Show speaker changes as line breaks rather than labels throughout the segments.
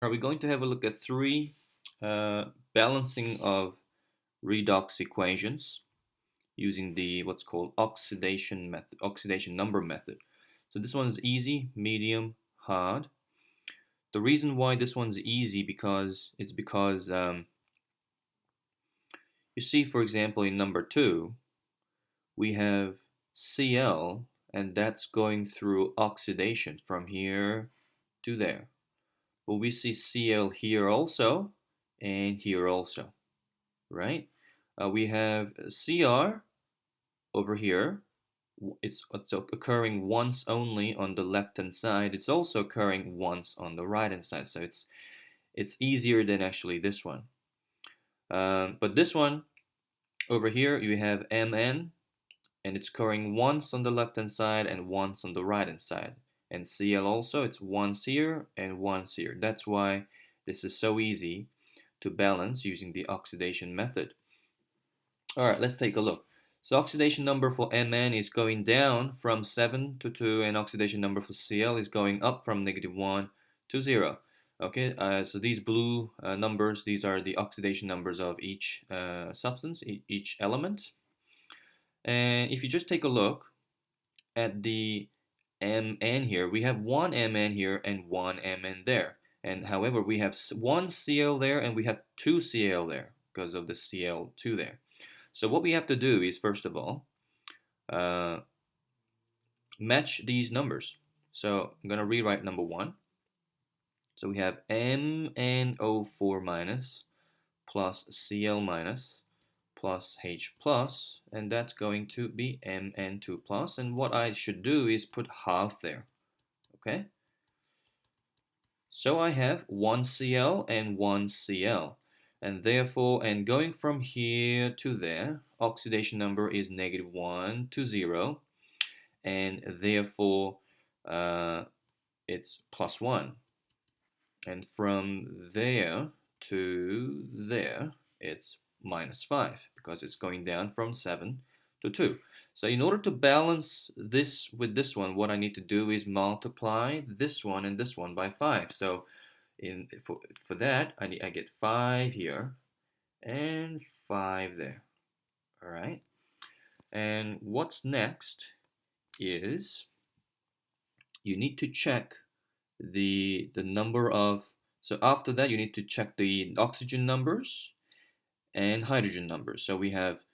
Are we going to have a look at three balancing of redox equations using the what's called oxidation number method. So this one's easy, medium, hard. The reason why this one's easy because you see, for example, in number 2 we have Cl, and that's going through oxidation from here to there. But we see Cl here also and here also, right? We have Cr over here. It's occurring once only on the left-hand side. It's also occurring once on the right-hand side. So it's easier than actually this one. But this one over here, you have Mn, and it's occurring once on the left-hand side and once on the right-hand side. And Cl also, it's once here and once here. That's why this is so easy to balance using the oxidation method. All right, let's take a look. So oxidation number for Mn is going down from 7 to 2, and oxidation number for Cl is going up from -1 to 0. Okay, so these blue numbers, these are the oxidation numbers of each substance, each element. And if you just take a look at the Mn here, we have one Mn here and one Mn there. And however, we have one Cl there and we have two Cl there because of the Cl2 there. So what we have to do is, first of all, match these numbers. So I'm going to rewrite number 1. So we have MnO4 minus plus Cl minus plus H plus, and that's going to be Mn2 plus. And what I should do is put half there. Okay? So I have 1 Cl and 1 Cl. And therefore, and going from here to there, oxidation number is -1 to 0. And therefore, it's +1. And from there to there, it's -5 because it's going down from 7 to 2. So in order to balance this with this one, what I need to do is multiply this one and this one by 5. So for that, I get 5 here and 5 there. All right. And what's next is you need to check the number of, so after that you need to check the oxygen numbers and hydrogen numbers. So we have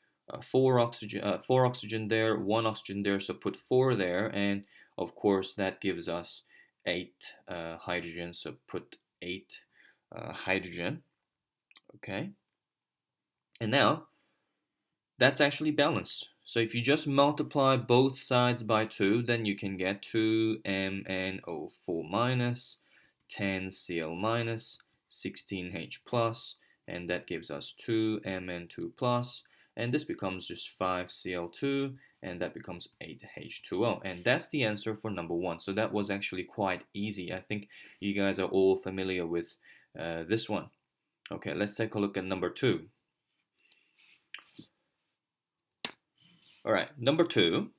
4 oxygen there, 1 oxygen there, so put 4 there, and of course that gives us 8 hydrogen, so put 8 hydrogen. Okay, and now that's actually balanced. So if you just multiply both sides by 2, then you can get 2MnO4 minus 10Cl minus 16H plus, and that gives us 2Mn2 plus, and this becomes just 5Cl2, and that becomes 8H2O. And that's the answer for number 1. So that was actually quite easy. I think you guys are all familiar with this one. Okay, let's take a look at number 2. All right, number 2,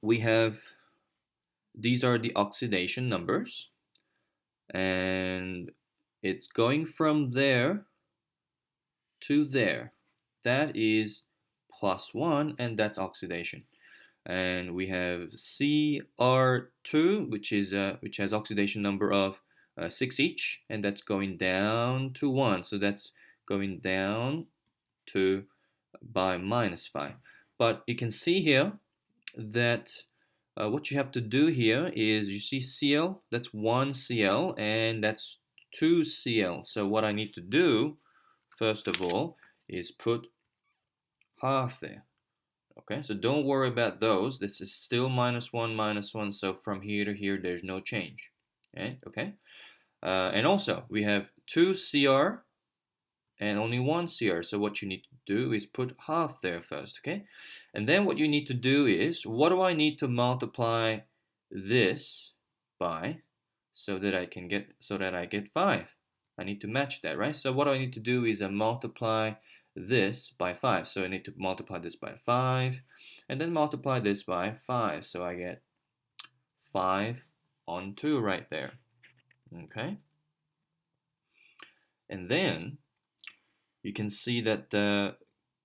we have, these are the oxidation numbers, and it's going from there to there. That is +1, and that's oxidation. And we have Cr2, which has oxidation number of 6 each, and that's going down to 1. So that's going down to by -5. But you can see here that what you have to do here is, you see Cl, that's 1 Cl, and that's 2 Cl. So what I need to do, first of all, is put half there. Okay, so don't worry about those. This is still -1, -1, so from here to here, there's no change. Okay? And also, we have 2 Cr and only 1 Cr. So what you need to do is put half there first, okay? And then what you need to do is, what do I need to multiply this by so that I get 5? I need to match that, right? So what I need to do is multiply this by 5. So I need to multiply this by 5 and then multiply this by 5. So I get 5 on 2 right there. Okay, and then you can see that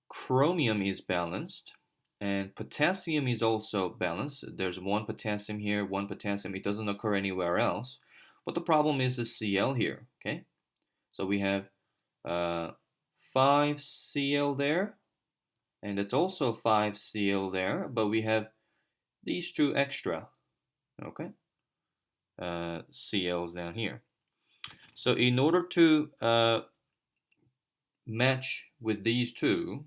chromium is balanced and potassium is also balanced. There's one potassium here, one potassium. It doesn't occur anywhere else. But the problem is the Cl here. Okay, so we have 5 Cl there, and it's also 5 Cl there, but we have these two extra, okay, Cls down here. So in order to match with these two,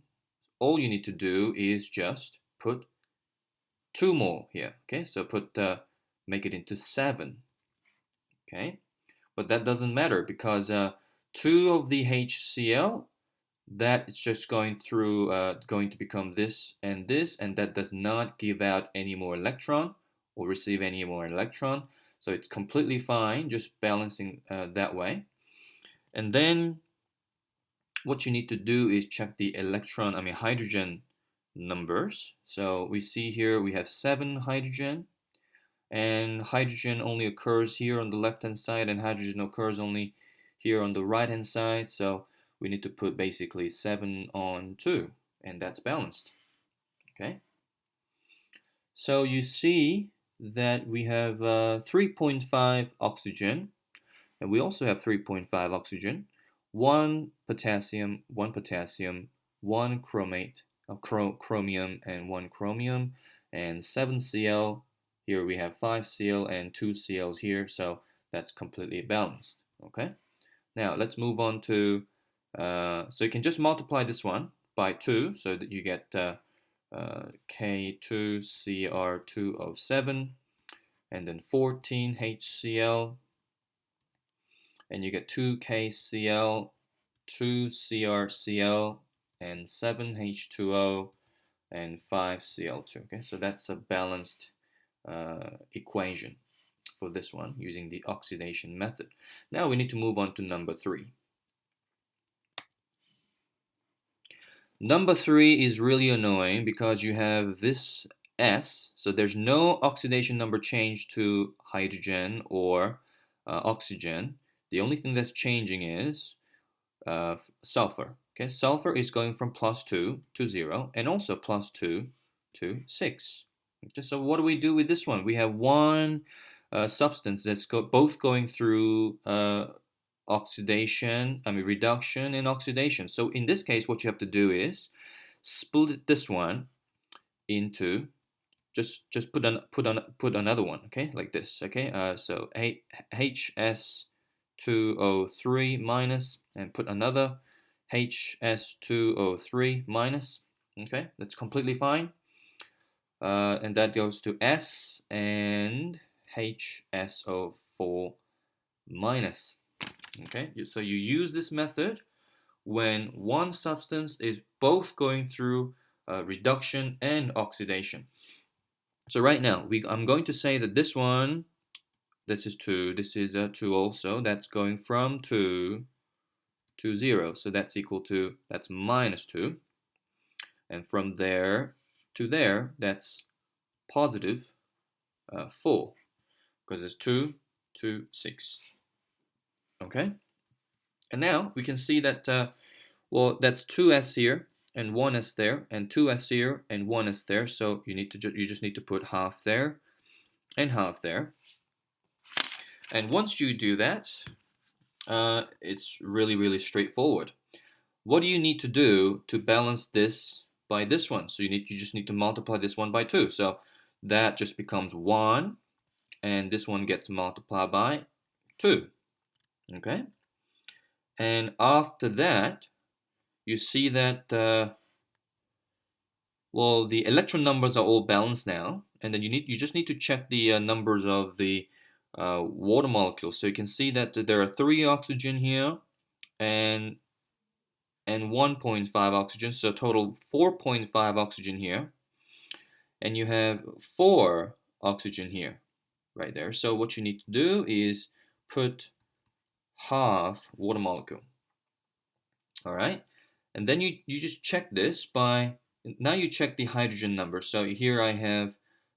all you need to do is just put 2 more here. Okay, so make it into 7. Okay, but that doesn't matter because 2 of the HCl, that is just going to become this, and that does not give out any more electron or receive any more electron. So it's completely fine, just balancing that way. And then what you need to do is check the hydrogen numbers. So we see here we have 7 hydrogen, and hydrogen only occurs here on the left hand side, and hydrogen occurs only here on the right hand side. So we need to put basically 7 on 2, and that's balanced. Okay, so you see that we have 3.5 oxygen, and we also have 3.5 oxygen, 1 potassium, 1 potassium, 1 chromium, and 1 chromium, and 7 Cl. Here we have 5 Cl and 2 Cls here, so that's completely balanced. Okay, now let's move on to, so you can just multiply this one by 2 so that you get K2Cr2O7, and then 14 HCl, and you get 2 KCl, 2 CrCl, and 7 H2O, and 5 Cl2. Okay, so that's a balanced equation for this one using the oxidation method. Now we need to move on to number 3. Number 3 is really annoying because you have this S, so there's no oxidation number change to hydrogen or oxygen. The only thing that's changing is sulfur. Okay, sulfur is going from +2 to 0, and also +2 to 6. Okay, so what do we do with this one? We have one substance that's both going through reduction and oxidation. So in this case, what you have to do is split this one into, just put another one, okay, like this, okay. So HS2O3 minus, and put another HS2O3 minus. Okay, that's completely fine. And that goes to S and HSO4 minus. Okay, so you use this method when one substance is both going through reduction and oxidation. So right now, I'm going to say that this one, this is 2, this is 2 also, that's going from 2 to 0, so that's equal to, that's -2, and from there to there, that's positive 4, because it's 2 to 6. Okay, and now we can see that, well, that's 2s here and 1s there, and 2s here and 1s there, so you just need to put half there and half there. And once you do that, it's really straightforward. What do you need to do to balance this by this one? So you just need to multiply this one by 2. So that just becomes 1, and this one gets multiplied by 2. Okay? And after that, you see that, well, the electron numbers are all balanced now, and then you just need to check the numbers of the water molecules. So you can see that there are 3 oxygen here, and 1.5 oxygen, so total 4.5 oxygen here, and you have 4 oxygen here, right there. So what you need to do is put half water molecule. All right, and then you just check this by, now you check the hydrogen number. So here I have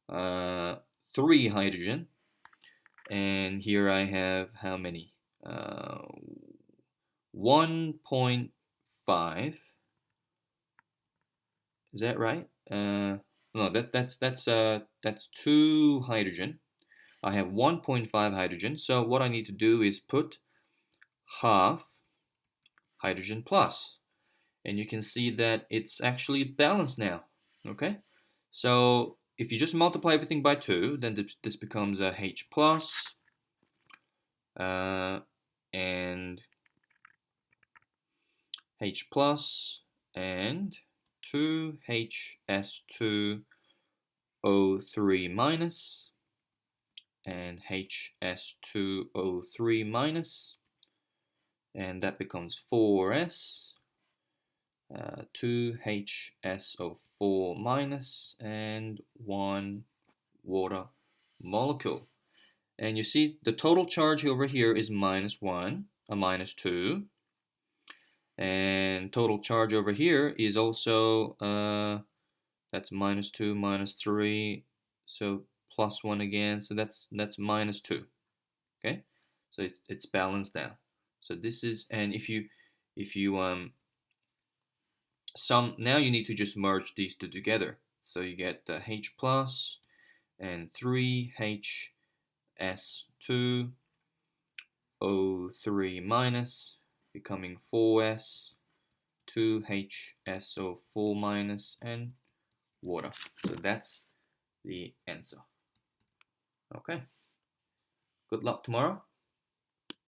3 hydrogen, And here I have how many? 1.5. Is that right? No, that's 2 hydrogen. I have 1.5 hydrogen. So what I need to do is put half hydrogen plus. And you can see that it's actually balanced now. Okay? So if you just multiply everything by 2, then this becomes a H plus, and H plus and 2HS2O3 minus and HS2O3 minus, and that becomes 4S, 2HSO4 minus, and 1 water molecule. And you see the total charge over here is -1, a -2. And total charge over here is also, that's -2, -3, so +1 again, so that's -2. Okay, so it's balanced now. So this is, and if you now you need to just merge these two together. So you get H plus and 3HS2O3 minus becoming 4S, 2HSO4 minus, and water. So that's the answer. Okay. Good luck tomorrow.